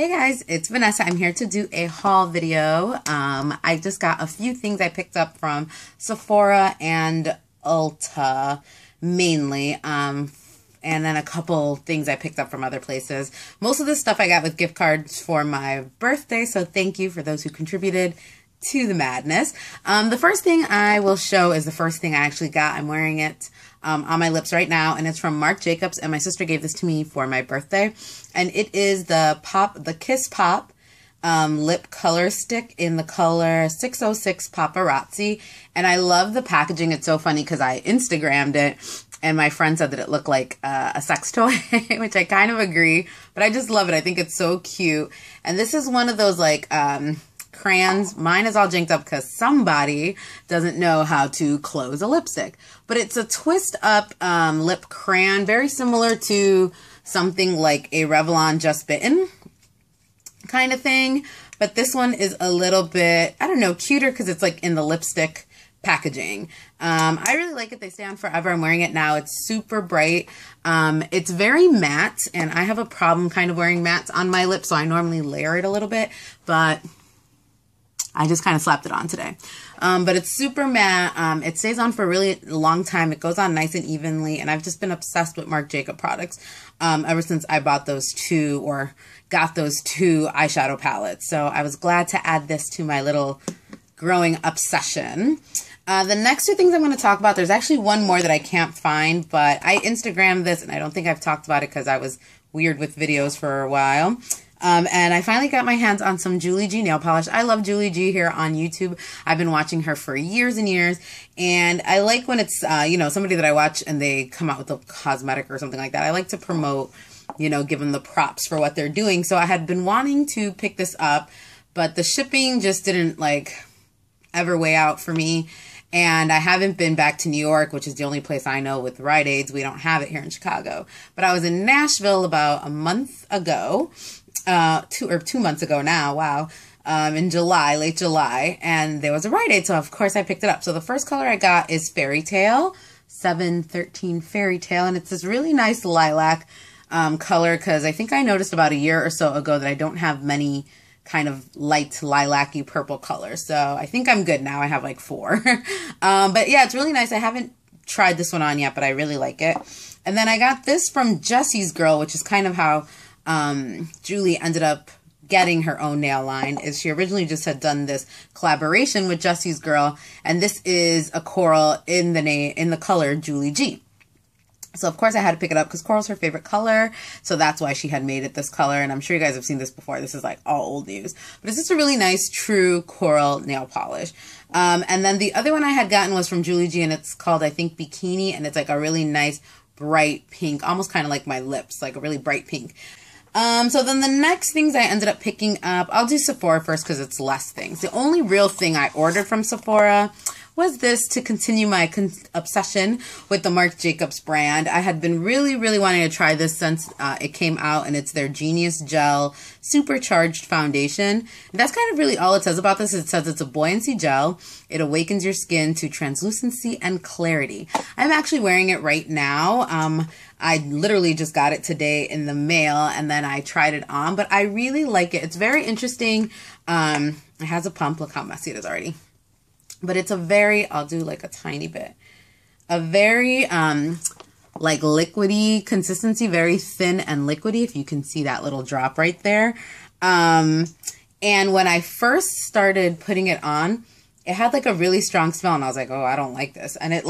Hey guys, it's Vanessa. I'm here to do a haul video. I just got a few things I picked up from Sephora and Ulta mainly, and then a couple things I picked up from other places. Most of this stuff I got with gift cards for my birthday, so thank you for those who contributed to the madness. The first thing I will show is the first thing I actually got. I'm wearing it on my lips right now, and it's from Marc Jacobs, and my sister gave this to me for my birthday, and it is the Kiss Pop lip color stick in the color 606 Pop-arazzi, and I love the packaging. It's so funny because I Instagrammed it, and my friend said that it looked like a sex toy, which I kind of agree, but I just love it. I think it's so cute, and this is one of those like crayons. Mine is all janked up because somebody doesn't know how to close a lipstick. But it's a twist up lip crayon, very similar to something like a Revlon Just Bitten kind of thing. But this one is a little bit, I don't know, cuter because it's like in the lipstick packaging. I really like it. They stay on forever. I'm wearing it now. It's super bright. It's very matte, and I have a problem kind of wearing mattes on my lips, so I normally layer it a little bit, but I just kind of slapped it on today. But it's super matte. It stays on for a really long time. It goes on nice and evenly. And I've just been obsessed with Marc Jacobs products ever since I bought those two or got those two eyeshadow palettes. So I was glad to add this to my little growing obsession. The next two things I'm going to talk about, there's actually one more that I can't find, but I Instagrammed this and I don't think I've talked about it because I was weird with videos for a while. And I finally got my hands on some JulieG nail polish. I love JulieG here on YouTube. I've been watching her for years and years, and I like when it's, you know, somebody that I watch and they come out with a cosmetic or something like that. I like to promote, you know, give them the props for what they're doing. So I had been wanting to pick this up, but the shipping just didn't, like, ever weigh out for me. And I haven't been back to New York, which is the only place I know with Rite Aids. We don't have it here in Chicago. But I was in Nashville about a month ago. 2 months ago now, wow, in July, late July, and there was a Rite Aid, so of course I picked it up. So the first color I got is Fairytale, 713 Fairytale, and it's this really nice lilac color, because I think I noticed about a year or so ago that I don't have many kind of light lilac-y purple colors, so I think I'm good now. I have like 4. But yeah, it's really nice. I haven't tried this one on yet, but I really like it. And then I got this from Jessie's Girl, which is kind of how Julie ended up getting her own nail line. Is she originally just had done this collaboration with Jessie's Girl, and this is a coral in the color JulieG. So of course I had to pick it up because coral's her favorite color, so that's why she had made it this color. And I'm sure you guys have seen this before. This is like all old news, but it's just a really nice true coral nail polish. And then the other one I had gotten was from JulieG, and it's called, I think, Bikini, and it's like a really nice bright pink, almost kind of like my lips, like a really bright pink. So then the next things I ended up picking up, I'll do Sephora first because it's less things. The only real thing I ordered from Sephora was this to continue my obsession with the Marc Jacobs brand. I had been really, really wanting to try this since it came out, and it's their Genius Gel Supercharged Foundation. And that's kind of really all it says about this. It says it's a buoyancy gel. It awakens your skin to translucency and clarity. I'm actually wearing it right now. I literally just got it today in the mail, and then I tried it on, but I really like it. It's very interesting. It has a pump. Look how messy it is already. But it's a very, I'll do like a tiny bit, a very like liquidy consistency, very thin and liquidy, if you can see that little drop right there. And when I first started putting it on, it had like a really strong smell, and I was like, oh, I don't like this. And it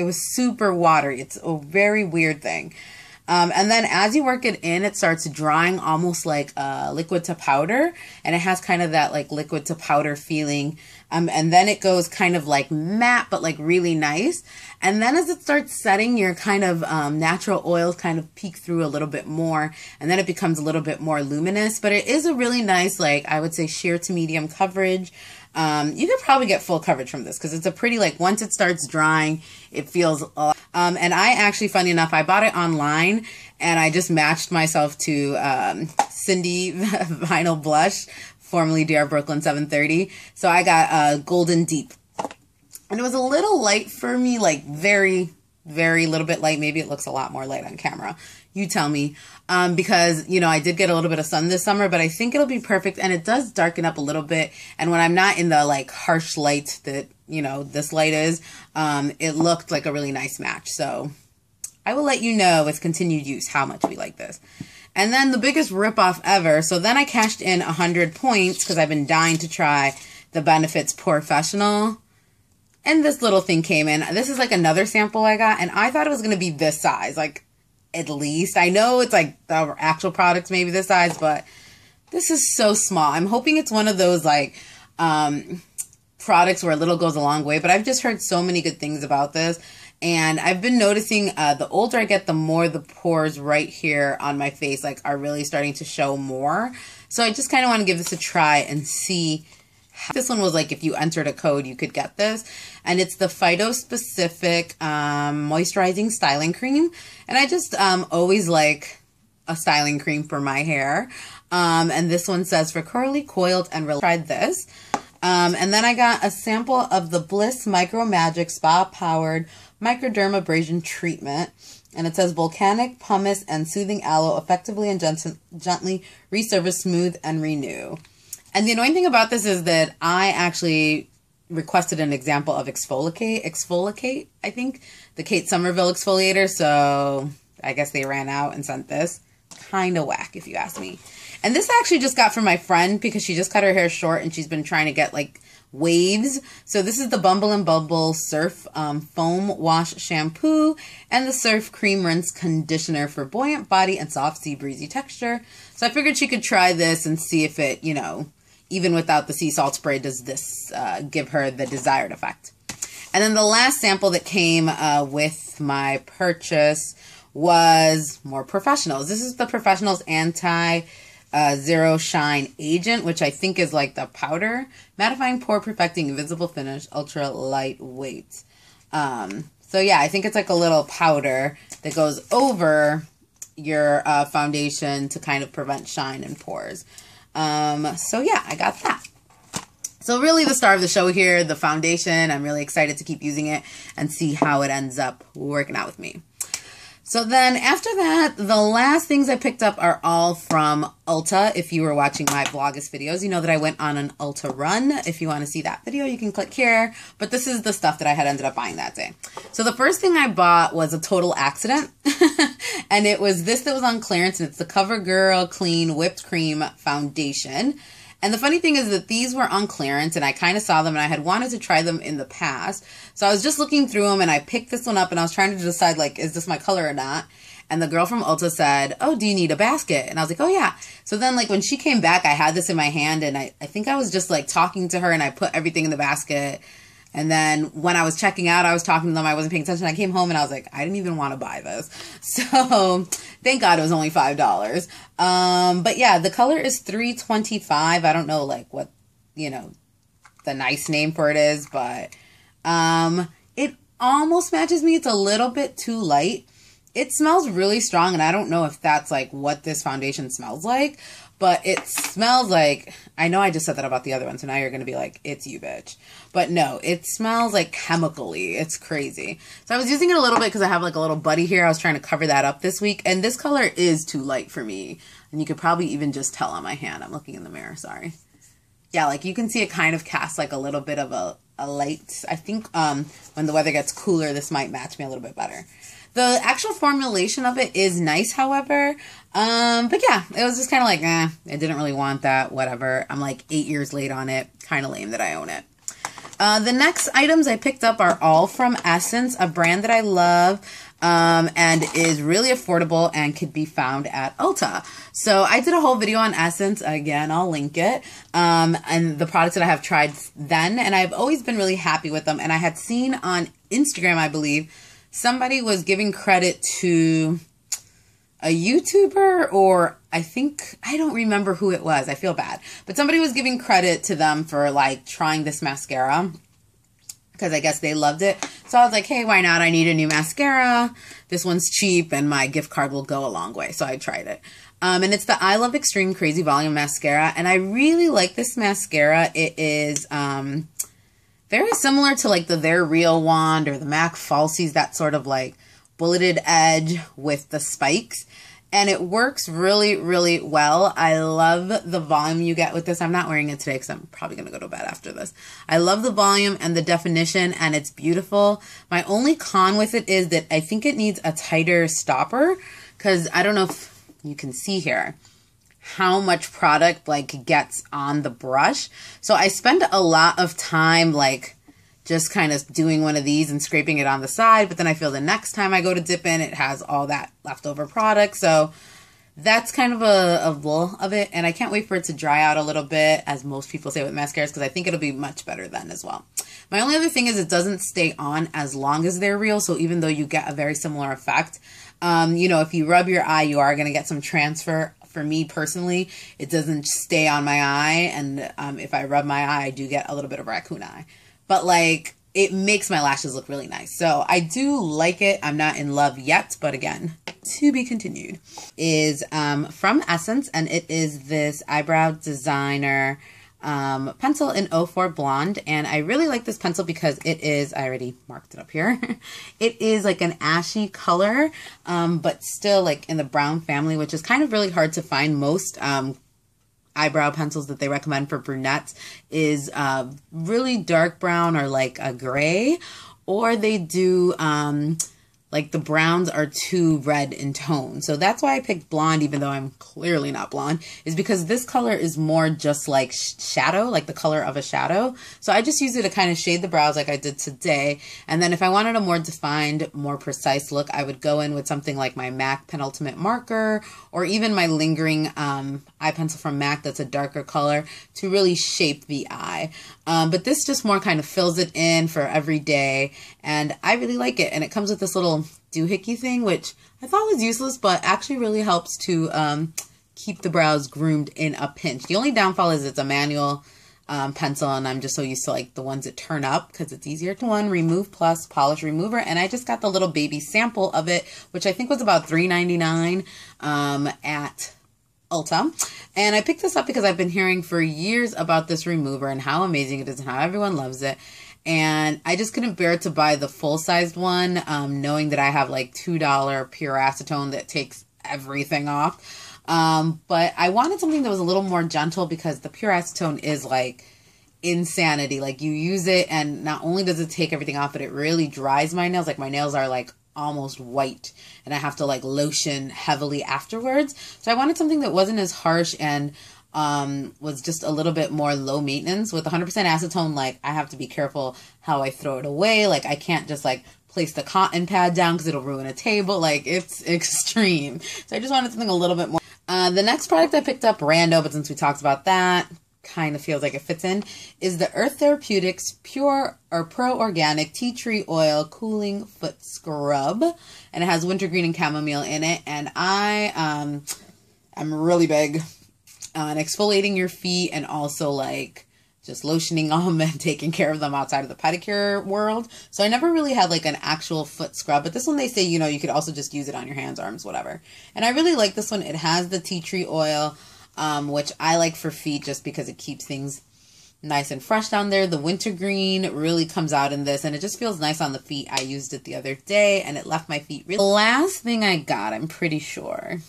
was super watery. It's a very weird thing. And then as you work it in, it starts drying almost like liquid to powder, and it has kind of that like liquid to powder feeling. And then it goes kind of like matte, but like really nice. And then as it starts setting, your kind of natural oils kind of peek through a little bit more, and then it becomes a little bit more luminous. But it is a really nice, like, I would say sheer to medium coverage. You could probably get full coverage from this because it's a pretty, like, once it starts drying, it feels, and I actually, funny enough, I bought it online, and I just matched myself to Cindy Vinyl Blush, formerly DR Brooklyn 730. So I got Golden Deep. And it was a little light for me, like very, very little bit light. Maybe it looks a lot more light on camera. You tell me. Because, you know, I did get a little bit of sun this summer, but I think it'll be perfect. And it does darken up a little bit. And when I'm not in the, like, harsh light that, you know, this light is, it looked like a really nice match. So I will let you know with continued use how much we like this. And then the biggest ripoff ever. So then I cashed in 100 points because I've been dying to try the Benefits Professional. And this little thing came in. This is like another sample I got. And I thought it was going to be this size. Like, at least. I know it's like the actual products maybe this size, but this is so small. I'm hoping it's one of those like products where a little goes a long way, but I've just heard so many good things about this. And I've been noticing the older I get, the more the pores right here on my face like are really starting to show more. So I just kind of want to give this a try and see. This one was like if you entered a code, you could get this. And it's the Phyto-specific moisturizing styling cream. And I just always like a styling cream for my hair. And this one says for curly, coiled, and relaxed. Tried this. And then I got a sample of the Bliss Micro Magic Spa Powered Microdermabrasion Treatment. And it says volcanic pumice and soothing aloe effectively and gently resurface, smooth, and renew. And the annoying thing about this is that I actually requested an example of Exfoliate, I think, the Kate Somerville exfoliator. So I guess they ran out and sent this. Kind of whack, if you ask me. And this I actually just got from my friend because she just cut her hair short and she's been trying to get like waves. So this is the Bumble and Bubble Surf Foam Wash Shampoo and the Surf Cream Rinse Conditioner for buoyant body and soft sea breezy texture. So I figured she could try this and see if it, you know, even without the sea salt spray, does this give her the desired effect. And then the last sample that came with my purchase was more Professionals. This is the Professionals Anti-Zero Shine Agent, which I think is like the powder. Mattifying, pore perfecting, invisible finish, ultra lightweight. So yeah, I think it's like a little powder that goes over your foundation to kind of prevent shine and pores. So yeah, I got that. So really the star of the show here, the foundation. I'm really excited to keep using it and see how it ends up working out with me. So then after that, the last things I picked up are all from Ulta. If you were watching my Vlogmas videos, you know that I went on an Ulta run. If you want to see that video, you can click here. But this is the stuff that I had ended up buying that day. So the first thing I bought was a total accident. And it was this that was on clearance. And it's the Covergirl Clean Whipped Cream Foundation. And the funny thing is that these were on clearance and I kind of saw them and I had wanted to try them in the past. So I was just looking through them and I picked this one up and I was trying to decide, like, is this my color or not? And the girl from Ulta said, oh, do you need a basket? And I was like, oh, yeah. So then, like, when she came back, I had this in my hand and I think I was just, like, talking to her and I put everything in the basket. And then when I was checking out, I was talking to them. I wasn't paying attention. I came home and I was like, I didn't even want to buy this. So thank God it was only $5. But yeah, the color is 325. I don't know like what, you know, the nice name for it is, but it almost matches me. It's a little bit too light. It smells really strong. And I don't know if that's like what this foundation smells like. But it smells like, I know I just said that about the other one, so now you're going to be like, it's you, bitch. But no, it smells like chemically. It's crazy. So I was using it a little bit because I have like a little buddy here. I was trying to cover that up this week. And this color is too light for me. And you could probably even just tell on my hand. I'm looking in the mirror, sorry. Yeah, like you can see it kind of casts like a little bit of a light. I think when the weather gets cooler, this might match me a little bit better. The actual formulation of it is nice, however. But yeah, it was just kind of like, I didn't really want that, whatever. I'm like 8 years late on it. Kind of lame that I own it. The next items I picked up are all from Essence, a brand that I love and is really affordable and could be found at Ulta. So I did a whole video on Essence. Again, I'll link it. And the products that I have tried then, and I've always been really happy with them. And I had seen on Instagram, I believe, somebody was giving credit to a YouTuber, or I don't remember who it was. I feel bad. But somebody was giving credit to them for like trying this mascara because I guess they loved it. So I was like, hey, why not? I need a new mascara. This one's cheap and my gift card will go a long way. So I tried it. And it's the I Love Extreme Crazy Volume Mascara. And I really like this mascara. It is very similar to like the They're Real wand or the MAC Falsies, that sort of like bulleted edge with the spikes. And it works really, really well. I love the volume you get with this. I'm not wearing it today because I'm probably going to go to bed after this. I love the volume and the definition, and it's beautiful. My only con with it is that I think it needs a tighter stopper, because I don't know if you can see here how much product like gets on the brush. So I spend a lot of time like just kind of doing one of these and scraping it on the side, but then I feel the next time I go to dip in, it has all that leftover product. So that's kind of a lull of it, and I can't wait for it to dry out a little bit, as most people say with mascaras, because I think it'll be much better then as well. My only other thing is it doesn't stay on as long as they're real, so even though you get a very similar effect, you know, if you rub your eye, you are going to get some transfer. For me personally, it doesn't stay on my eye, and if I rub my eye, I do get a little bit of raccoon eye. But like, it makes my lashes look really nice. So I do like it. I'm not in love yet, but again, to be continued. Is from Essence, and it is this eyebrow designer pencil in 04 Blonde. And I really like this pencil because it is, I already marked it up here. It is like an ashy color, but still like in the brown family, which is kind of really hard to find. Most eyebrow pencils that they recommend for brunettes is really dark brown or like a gray, or they do like the browns are too red in tone. So that's why I picked blonde, even though I'm clearly not blonde, is because this color is more just like shadow, like the color of a shadow. So I just use it to kind of shade the brows like I did today. And then if I wanted a more defined, more precise look, I would go in with something like my MAC Penultimate Marker, or even my lingering eye pencil from MAC that's a darker color to really shape the eye. But this just more kind of fills it in for every day, and I really like it. And it comes with this little doohickey thing, which I thought was useless, but actually really helps to keep the brows groomed in a pinch. The only downfall is it's a manual pencil, and I'm just so used to like the ones that turn up because it's easier to remove plus polish remover. And I just got the little baby sample of it, which I think was about $3.99 at Ulta. And I picked this up because I've been hearing for years about this remover and how amazing it is and how everyone loves it. And I just couldn't bear to buy the full-sized one, knowing that I have like $2 pure acetone that takes everything off. But I wanted something that was a little more gentle, because the pure acetone is like insanity. Like, you use it and not only does it take everything off, but it really dries my nails. Like, my nails are like almost white, and I have to like lotion heavily afterwards. So I wanted something that wasn't as harsh and was just a little bit more low maintenance. With 100% acetone, like, I have to be careful how I throw it away. Like, I can't just like place the cotton pad down because it'll ruin a table. Like, it's extreme. So I just wanted something a little bit more. The next product I picked up, rando, but since we talked about that, kind of feels like it fits in, is the Earth Therapeutics Pure or Pro Organic Tea Tree Oil Cooling Foot Scrub. And it has wintergreen and chamomile in it. And I am really big on exfoliating your feet and also like just lotioning them and taking care of them outside of the pedicure world. So I never really had like an actual foot scrub, but this one they say, you know, you could also just use it on your hands, arms, whatever. And I really like this one. It has the tea tree oil, which I like for feet just because it keeps things nice and fresh down there. The wintergreen really comes out in this, and it just feels nice on the feet. I used it the other day and it left my feet really. The last thing I got, I'm pretty sure.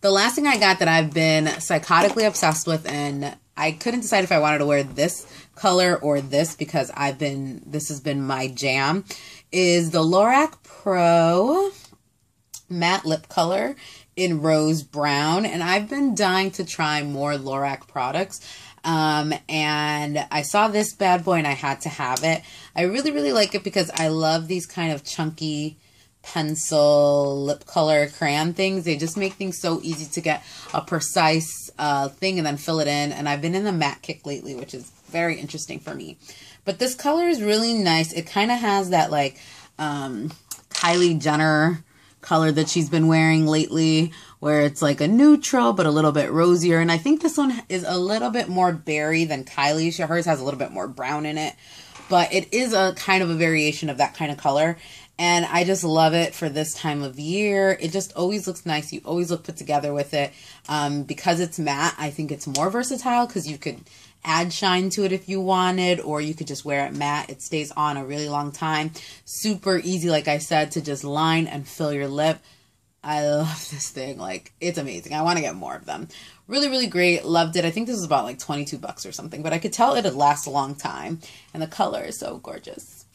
The last thing I got that I've been psychotically obsessed with, and I couldn't decide if I wanted to wear this color or this because this has been my jam, is the Lorac Pro Matte Lip Color in Rose Brown. And I've been dying to try more Lorac products. And I saw this bad boy and I had to have it. I really, really like it because I love these kind of chunky pencil lip color crayon things. They just make things so easy to get a precise thing and then fill it in. And I've been in the matte kick lately, which is very interesting for me. But this color is really nice. It kind of has that like Kylie Jenner color that she's been wearing lately, where it's like a neutral but a little bit rosier. And I think this one is a little bit more berry than Kylie's. Hers has a little bit more brown in it, but it is a kind of a variation of that kind of color. And I just love it for this time of year. It just always looks nice. You always look put together with it. Because it's matte, I think it's more versatile because you could add shine to it if you wanted, or you could just wear it matte. It stays on a really long time. Super easy, like I said, to just line and fill your lip. I love this thing. Like, it's amazing. I want to get more of them. Really, really great. Loved it. I think this was about like 22 bucks or something, but I could tell it'd last a long time. And the color is so gorgeous.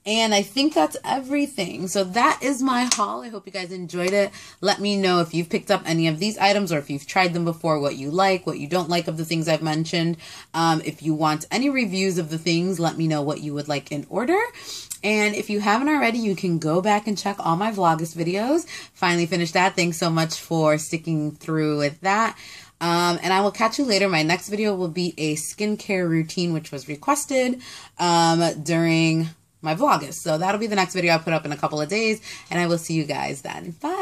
And I think that's everything. So that is my haul. I hope you guys enjoyed it. Let me know if you've picked up any of these items or if you've tried them before, what you like, what you don't like of the things I've mentioned. If you want any reviews of the things, let me know what you would like in order. And if you haven't already, you can go back and check all my Vlogmas videos. Finally finished that. Thanks so much for sticking through with that. And I will catch you later. My next video will be a skincare routine, which was requested during my Vlogmas. So that'll be the next video I put up in a couple of days, and I will see you guys then. Bye.